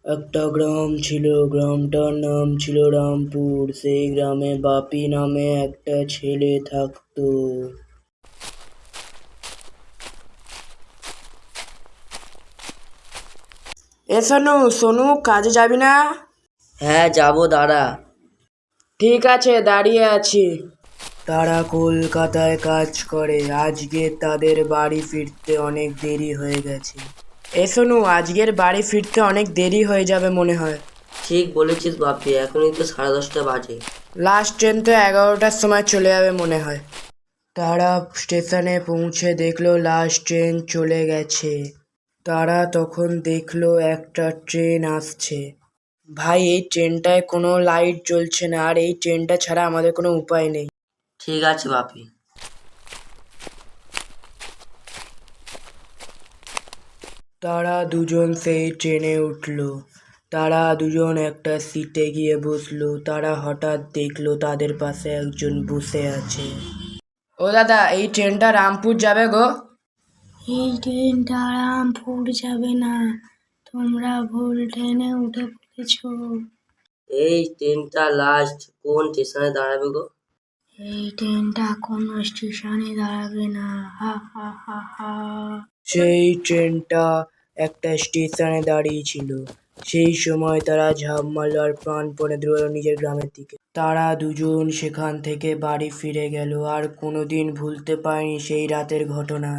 একটা গ্রাম ছিল, গ্রামটার নাম ছিল রামপুর। সেই গ্রামে বাপি নামে একটা ছেলে থাকতো। সোনু, সোনু, কাজে যাবি না? হ্যাঁ যাবো, দাঁড়া। ঠিক আছে, দাঁড়িয়ে আছি। তারা কলকাতায় কাজ করে। আজকে তাদের বাড়ি ফিরতে অনেক দেরি হয়ে গেছে। সোনু, আজকের বাড়ি ফিরতে অনেক দেরি হয়ে যাবে মনে হয়। ঠিক বলেছিস বাপি, এখনই তো 10:30 বাজে। লাস্ট ট্রেন তো 11টার সময় চলে যাবে মনে হয়। তারা স্টেশনে পৌঁছে দেখলো লাস্ট ট্রেন চলে গেছে। তারা তখন দেখলো একটা ট্রেন আসছে। ভাই, এই ট্রেনটায় কোনো লাইট জ্বলছে না, আর এই ট্রেনটা ছাড়া আমাদের কোনো উপায় নেই। ঠিক আছে বাপি। তারা দুজন সেই ট্রেনে উঠলো। তারা দুজন একটা সিটে গিয়ে বসলো। তারা হঠাৎ দেখলো তাদের পাশে একজন বসে আছে। ও দাদা, এই ট্রেনটা রামপুর যাবে গো। এই ট্রেনটা রামপুর যাবে না, তোমরা ভুল ট্রেনে উঠে পড়েছো। এই ট্রেনটা লাস্ট কোন স্টেশনে দাঁড়াবে গো? এই ট্রেনটা কোনো স্টেশনে দাঁড়াবে না, হা হা হা হা। সেই ট্রেনটা একটা স্টেশনে দাঁড়িয়েছিল। সেই সময় তারা ঝাঁপ মারল আর প্রাণপণে দৌড়ালো নিজের গ্রামের দিকে। তারা দুজন সেখান থেকে বাড়ি ফিরে গেল আর কোনোদিন ভুলতে পারেনি সেই রাতের ঘটনা।